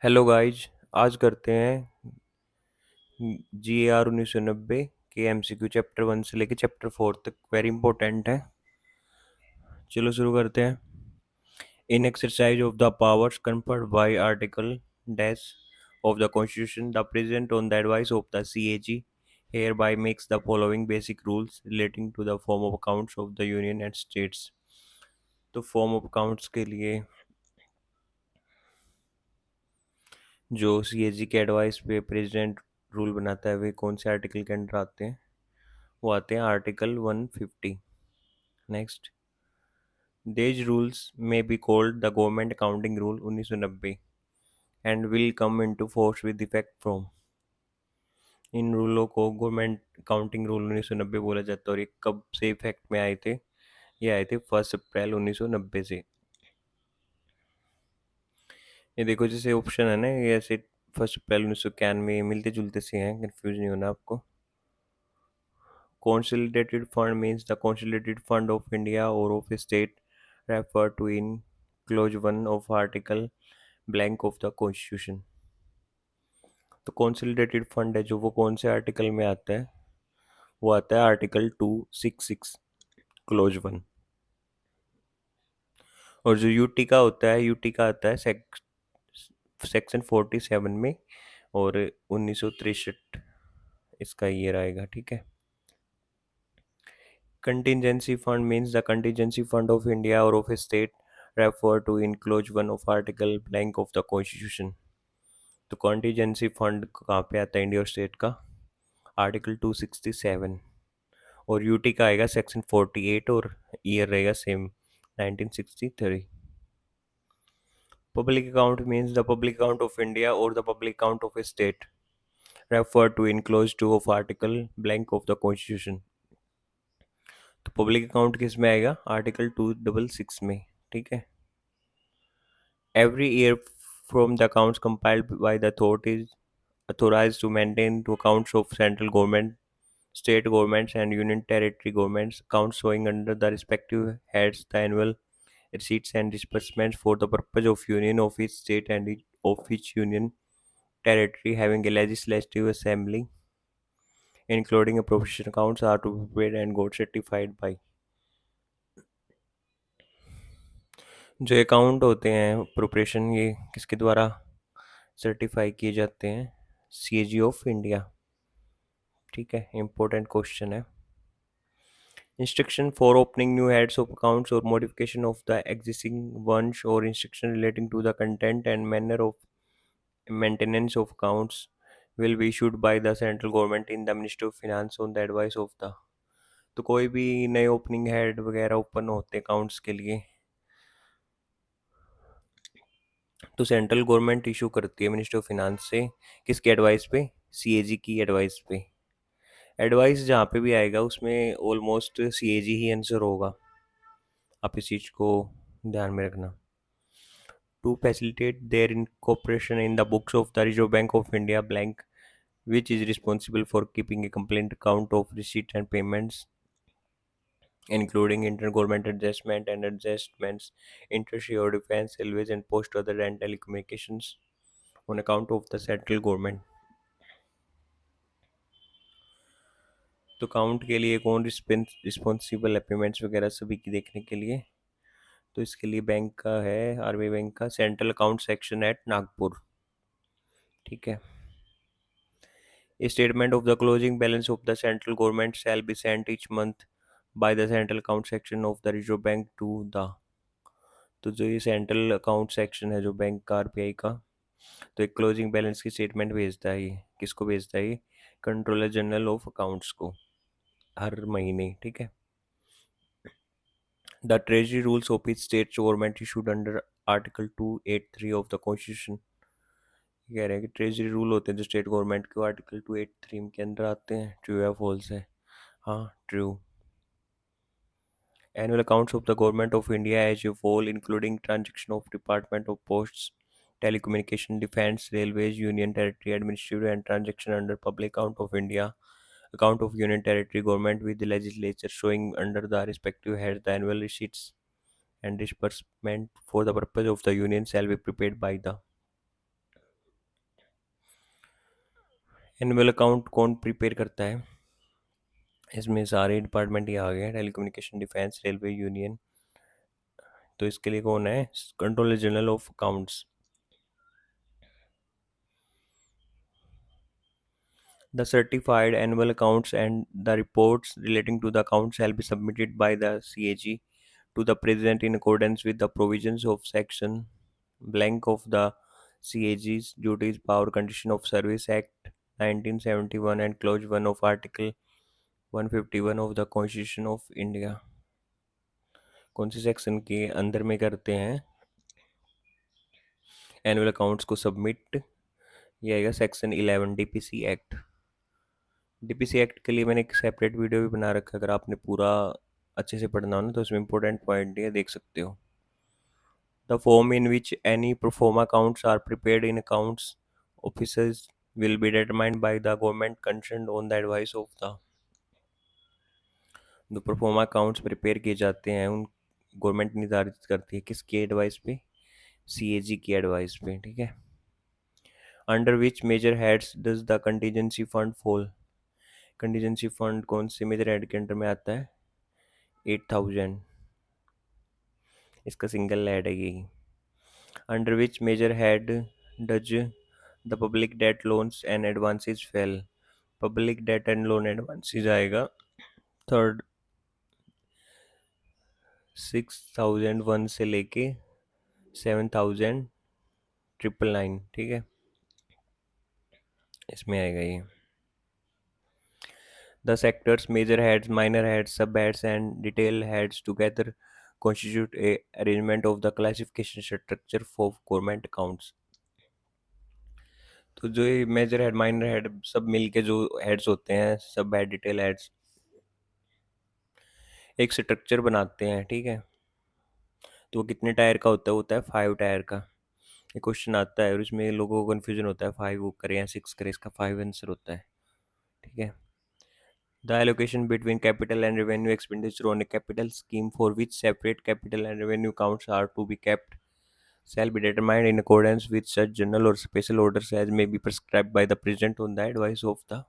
Hello guys. आज करते हैं जी ए आर 1990 के एमसीक्यू चैप्टर 1 से लेके चैप्टर 4 तक। वेरी इंपॉर्टेंट है। चलो शुरू करते हैं। In exercise of the powers conferred by article dash of the constitution, the president on the advice of the CAG hereby makes the following basic rules relating to the form of accounts of the union and states। तो form of accounts के लिए जो CAG के advice पे president rule बनाता है वे कौन से आर्टिकल के अंडर आते हैं? वो आते हैं article 150। Next, these rules may be called the Government Accounting Rule 1990 and will come into force with effect from। इन रूलों को गवर्नमेंट अकाउंटिंग रूल 1990 बोला जाता है। और ये कब से इफेक्ट में आए थे? ये आए थे 1 अप्रैल 1990 से। ये देखो, जैसे ऑप्शन है ना, ये ऐसे 1 अप्रैल 1991 मिलते जुलते से हैं, कंफ्यूज नहीं होना आपको। Consolidated fund means the consolidated fund of India or of a state referred to in clause 1 of article blank of the constitution। तो consolidated fund है जो, वो कौन से आर्टिकल में आता है? वो आता है आर्टिकल 266 क्लोज 1। और जो यूटी का होता है, यूटी का आता है सेक्शन 47 में, और 1963 इसका ईयर आएगा। ठीक है। Contingency fund means the contingency fund of India or of a state referred to in clause 1 of article blank of the constitution। तो contingency fund कहाँ पे आता है इंडिया और स्टेट का? आर्टिकल 267। और यूटी का आएगा सेक्शन 48 और ईयर रहेगा same 1963। Public account means the public account of India or the public account of a state referred to in clause 2 of article blank of the constitution। तो public account किस में आएगा? Article 266 में। ठीक है। Every year from the accounts compiled by the authorities authorized to maintain to accounts of central government, state governments and union territory governments, accounts showing under the respective heads the annual receipts and disbursements for the purpose of union of each state and of each union territory having a legislative assembly, including appropriation accounts, are to be prepared and got certified by। जो account होते हैं appropriation, ये किसके द्वारा certify किए जाते हैं? CAG of India. ठीक है, इंपॉर्टेंट क्वेश्चन है। Instruction for opening new heads of accounts और modification of the existing ones और instruction relating to the content and manner of maintenance of accounts will be issued by the central government in the ministry of finance on the advice of the. तो कोई भी नए opening head वगैरह open होते हैं accounts के लिए, तो सेंट्रल गवर्नमेंट इशू करती है मिनिस्ट्री ऑफ फिनांस से। किसके एडवाइस पे? सीएजी की एडवाइस पे। एडवाइस जहाँ पे भी आएगा उसमें ऑलमोस्ट सीएजी ही आंसर होगा। आप इस चीज़ को ध्यान में रखना। To facilitate their incorporation in the books of the Reserve Bank of India blank which is responsible for keeping a complete account of receipts and payments, including intergovernment adjustment and adjustments, inter-share defense, railways and post other and telecommunications on account of the central government। तो account के लिए कौन responsible है payments वगैरह सभी की देखने के लिए? तो इसके लिए बैंक का है, आरबीआई बैंक का central account section at Nagpur. ठीक है। A statement of the closing balance of the central government shall be sent each month by the central account section of the Reserve Bank to the। तो जो ये central account section है जो bank का, RBI का, तो एक closing balance की स्टेटमेंट भेजता है। ये किसको भेजता है? ये कंट्रोलर जनरल ऑफ अकाउंट्स को हर महीने। ठीक है। The treasury rules of each state government issued under article 283 of the constitution. कह रहे हैं कि ट्रेजरी रूल होते हैं जो स्टेट गवर्नमेंट के आर्टिकल 283 के अंदर आते हैं। ट्रू या फॉल्स है? हाँ, true. Annual accounts of the Government of India as a whole, including transaction of Department of Posts, Telecommunication, Defence, Railways, Union Territory Administrative and transaction under Public Account of India, Account of Union Territory Government with the Legislature showing under the respective heads the annual receipts and disbursement for the purpose of the Union shall be prepared by the। Annual account कौन prepare करता है? इसमें सारे department ही आ गए हैं, telecommunication, defence, railway, union. तो इसके लिए कौन है? Controller general of accounts. The certified annual accounts and the reports relating to the accounts shall be submitted by the CAG to the President in accordance with the provisions of Section blank of the CAG's Duties, Power, Condition of Service Act 1971 and Clause 1 of Article 151 of the Constitution of India। कौन से section के अंदर में करते हैं annual accounts को submit? ये आएगा section 11 DPC act. DPC act के लिए मैंने एक सेपरेट वीडियो भी बना रखा है, अगर आपने पूरा अच्छे से पढ़ना हो ना तो उसमें इंपॉर्टेंट पॉइंट ये देख सकते हो। The form in which any proforma accounts are prepared in accounts officers will be determined by the government concerned on the advice of the. जो प्रोफोमा अकाउंट्स प्रिपेयर किए जाते हैं उन गवर्नमेंट निर्धारित करती है, किसकी एडवाइस पे? सीएजी की एडवाइस पे, ठीक है। Under which major heads does the contingency fund fall? Contingency fund कौन से मेजर हेड के अंडर में आता है? 8000, इसका सिंगल हेड है यही। Under which major head does the public debt loans and advances fail? Public debt and loan advances आएगा थर्ड 6001 से लेके 7999, ठीक है, इसमें आएगा ये। The sectors, major heads, minor heads, sub-heads and detail heads together constitute a arrangement of the classification structure for government accounts। तो जो ये मेजर हेड, माइनर हेड सब मिलके जो हेड्स होते हैं, सब हेड, डिटेल हेड्स, एक स्ट्रक्चर बनाते हैं, ठीक है। तो वो कितने टायर का होता है 5 टायर का। ये क्वेश्चन आता है और इसमें लोगों को कन्फ्यूजन होता है 5 वो करें या 6 करें, इसका 5 आंसर होता है, ठीक है। The allocation between capital and revenue expenditure on a capital scheme for which separate capital and revenue accounts are to be kept shall be determined in accordance with such general or special orders as may be prescribed by the President on the advice of the।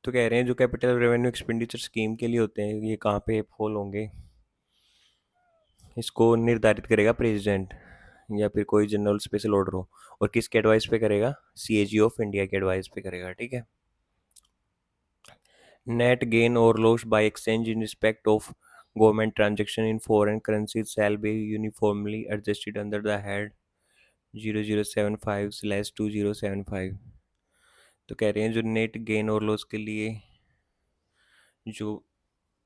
तो कह रहे हैं जो capital revenue expenditure scheme के लिए होते हैं ये कहाँ पे फॉल होंगे? इसको निर्धारित करेगा प्रेसिडेंट या फिर कोई जनरल स्पेशल ऑर्डर हो, और किसके एडवाइस पे करेगा? सीएजी ऑफ इंडिया के एडवाइस पे करेगा, ठीक है। Net gain or loss by exchange in respect of government transaction in foreign currencies shall be uniformly adjusted under the head 0075/2075। तो कह रहे हैं जो नेट गेन और लॉस के लिए जो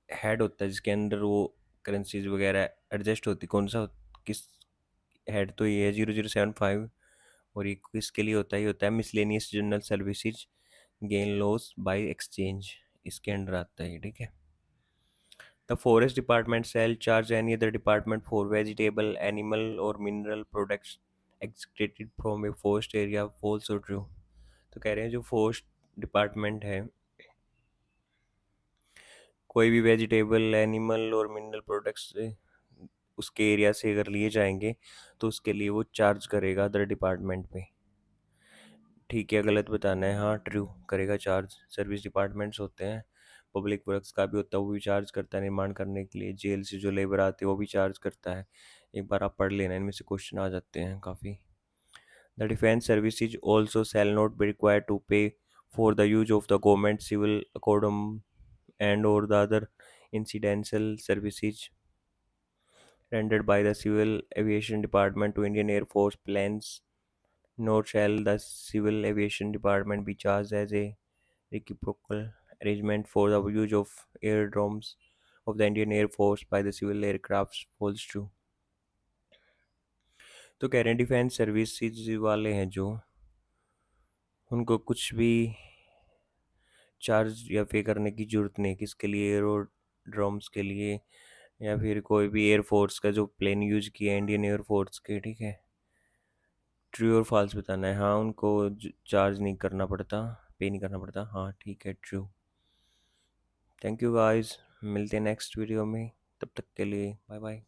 हेड होता है जिसके अंदर वो करेंसीज वगैरह एडजस्ट होती, कौन सा किस हेड? तो ये है 0075। और ये किसके लिए होता है? ये होता है miscellaneous general services gain loss by exchange, इसके अंडर आता है, ठीक है। The forest department shall charge any other department for vegetable, animal or mineral products excreted from a forest area, false or true? तो कह रहे हैं जो फॉरेस्ट डिपार्टमेंट है कोई भी वेजिटेबल, एनिमल और मिनरल प्रोडक्ट्स उसके एरिया से अगर लिए जाएंगे तो उसके लिए वो चार्ज करेगा अदर डिपार्टमेंट पे, ठीक है। गलत बताना है, हाँ ट्रू करेगा चार्ज। सर्विस डिपार्टमेंट्स होते हैं, पब्लिक वर्क्स का भी होता है, वो भी चार्ज करता है निर्माण करने के लिए। जेल से जो लेबर आते हैं वो भी चार्ज करता है। एक बार आप पढ़ लेना, इनमें से क्वेश्चन आ जाते हैं काफ़ी। The defence services also shall not be required to pay for the use of the government civil accommodation and और the other incidental services rendered by the Civil Aviation Department to Indian Air Force planes, nor shall the Civil Aviation Department be charged as a reciprocal arrangement for the use of aerodromes of the Indian Air Force by the civil aircrafts falls true। तो कह रहे हैं defence services वाले हैं जो, उनको कुछ भी चार्ज या पे करने की ज़रूरत नहीं, किसके लिए? एयरोड्रोम्स के लिए या फिर कोई भी एयरफोर्स का जो प्लेन यूज किया इंडियन एयरफोर्स के, ठीक है। ट्रू और फॉल्स बताना है, हाँ उनको चार्ज नहीं करना पड़ता, पे नहीं करना पड़ता, हाँ ठीक है ट्रू। थैंक यू गाइस, मिलते हैं नेक्स्ट वीडियो में, तब तक के लिए बाय बाय।